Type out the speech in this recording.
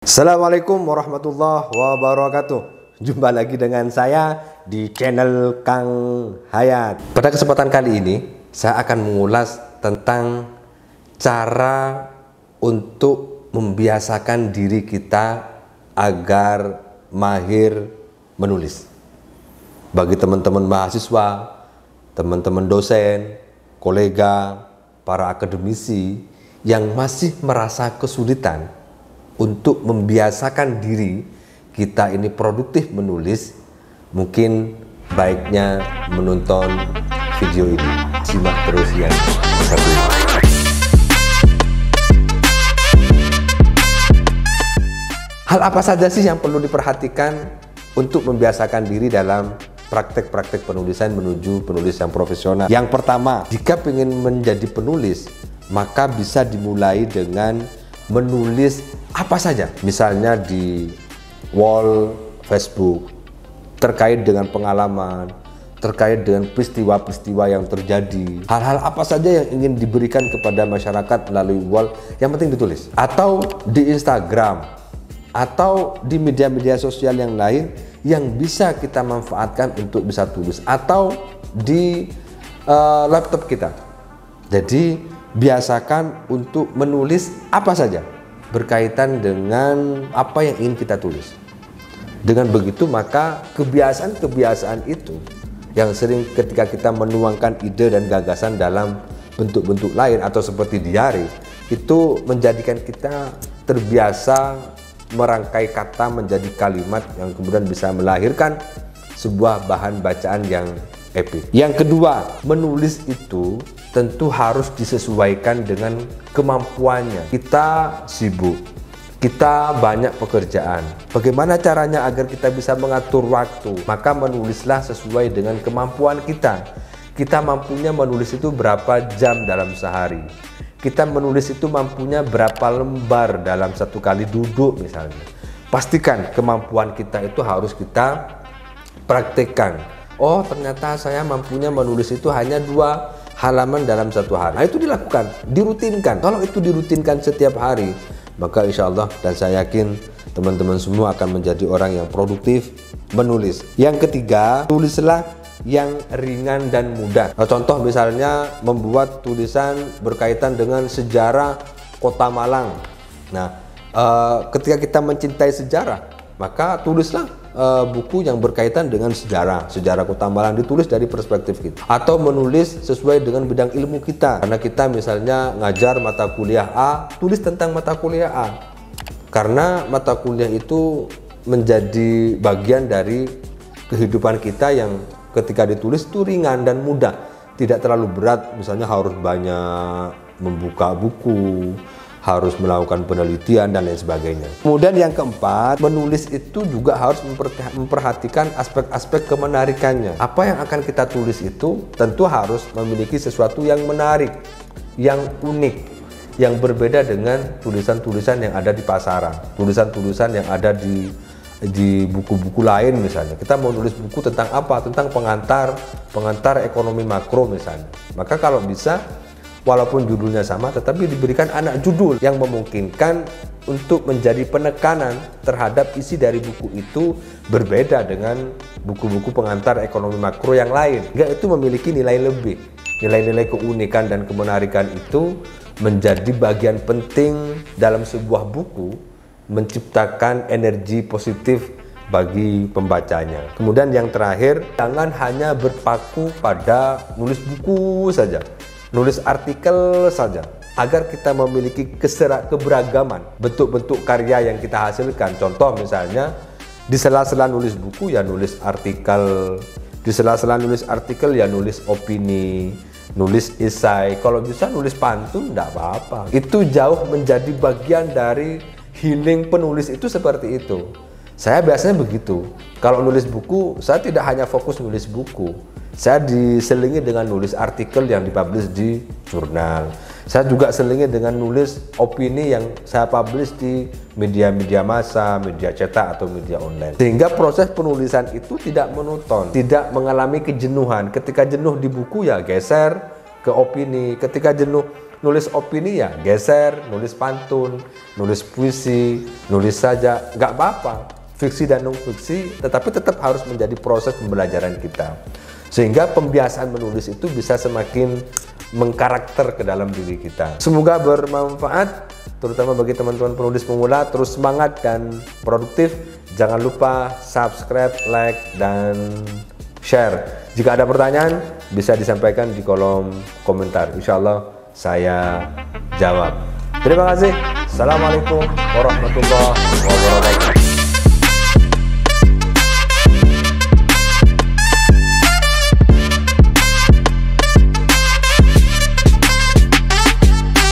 Assalamualaikum warahmatullahi wabarakatuh. Jumpa lagi dengan saya di channel Kang Hayat. Pada kesempatan kali ini saya akan mengulas tentang cara untuk membiasakan diri kita agar mahir menulis. Bagi teman-teman mahasiswa, teman-teman dosen, kolega, para akademisi yang masih merasa kesulitan untuk membiasakan diri kita ini produktif menulis, mungkin baiknya menonton video ini. Simak terus yang satu ini. Hal apa saja sih yang perlu diperhatikan untuk membiasakan diri dalam praktek-praktek penulisan menuju penulis yang profesional? Yang pertama, jika ingin menjadi penulis, maka bisa dimulai dengan menulis apa saja, misalnya di wall Facebook, terkait dengan pengalaman, terkait dengan peristiwa-peristiwa yang terjadi, hal-hal apa saja yang ingin diberikan kepada masyarakat melalui wall, yang penting ditulis. Atau di Instagram, atau di media-media sosial yang lain yang bisa kita manfaatkan untuk bisa tulis, atau di laptop kita. Jadi biasakan untuk menulis apa saja berkaitan dengan apa yang ingin kita tulis. Dengan begitu maka kebiasaan-kebiasaan itu yang sering ketika kita menuangkan ide dan gagasan dalam bentuk-bentuk lain atau seperti diari, itu menjadikan kita terbiasa merangkai kata menjadi kalimat yang kemudian bisa melahirkan sebuah bahan bacaan yang epik. Yang kedua, menulis itu tentu harus disesuaikan dengan kemampuannya. Kita sibuk, kita banyak pekerjaan. Bagaimana caranya agar kita bisa mengatur waktu? Maka menulislah sesuai dengan kemampuan kita. Kita mampunya menulis itu berapa jam dalam sehari? Kita menulis itu mampunya berapa lembar dalam satu kali duduk misalnya. Pastikan kemampuan kita itu harus kita praktekkan. Oh, ternyata saya mampunya menulis itu hanya 2 halaman dalam satu hari. Nah, itu dilakukan, dirutinkan. Kalau itu dirutinkan setiap hari, maka insya Allah dan saya yakin teman-teman semua akan menjadi orang yang produktif menulis. Yang ketiga, tulislah yang ringan dan mudah. Nah, contoh misalnya membuat tulisan berkaitan dengan sejarah Kota Malang. Nah, ketika kita mencintai sejarah, maka tulislah buku yang berkaitan dengan sejarah Kota Malang, ditulis dari perspektif kita. Atau menulis sesuai dengan bidang ilmu kita. Karena kita misalnya ngajar mata kuliah A, tulis tentang mata kuliah A. Karena mata kuliah itu menjadi bagian dari kehidupan kita yang ketika ditulis itu ringan dan mudah, tidak terlalu berat. Misalnya harus banyak membuka buku, harus melakukan penelitian dan lain sebagainya. Kemudian yang keempat, menulis itu juga harus memperhatikan aspek-aspek kemenarikannya. Apa yang akan kita tulis itu tentu harus memiliki sesuatu yang menarik, yang unik, yang berbeda dengan tulisan-tulisan yang ada di pasaran, tulisan-tulisan yang ada di buku-buku lain. Misalnya kita mau nulis buku tentang apa, tentang pengantar ekonomi makro misalnya, maka kalau bisa walaupun judulnya sama tetapi diberikan anak judul yang memungkinkan untuk menjadi penekanan terhadap isi dari buku itu berbeda dengan buku-buku pengantar ekonomi makro yang lain. Enggak, itu memiliki nilai lebih, nilai-nilai keunikan dan kemenarikan itu menjadi bagian penting dalam sebuah buku, menciptakan energi positif bagi pembacanya. Kemudian yang terakhir, jangan hanya berpaku pada nulis buku saja, nulis artikel saja, agar kita memiliki keberagaman bentuk-bentuk karya yang kita hasilkan. Contoh misalnya di sela-sela nulis buku ya nulis artikel, di sela-sela nulis artikel ya nulis opini, nulis esai, kalau bisa nulis pantun enggak apa-apa. Itu jauh menjadi bagian dari healing penulis itu seperti itu. Saya biasanya begitu. Kalau nulis buku, saya tidak hanya fokus nulis buku. Saya diselingi dengan nulis artikel yang dipublish di jurnal. Saya juga selingi dengan nulis opini yang saya publish di media-media massa, media cetak atau media online. Sehingga proses penulisan itu tidak monoton, tidak mengalami kejenuhan. Ketika jenuh di buku ya geser ke opini. Ketika jenuh nulis opini ya geser, nulis pantun, nulis puisi, nulis saja, nggak apa-apa. Fiksi dan non-fiksi, tetapi tetap harus menjadi proses pembelajaran kita. Sehingga pembiasaan menulis itu bisa semakin mengkarakter ke dalam diri kita. Semoga bermanfaat, terutama bagi teman-teman penulis pemula. Terus semangat dan produktif. Jangan lupa subscribe, like, dan share. Jika ada pertanyaan, bisa disampaikan di kolom komentar. Insya Allah saya jawab. Terima kasih. Assalamualaikum warahmatullahi wabarakatuh.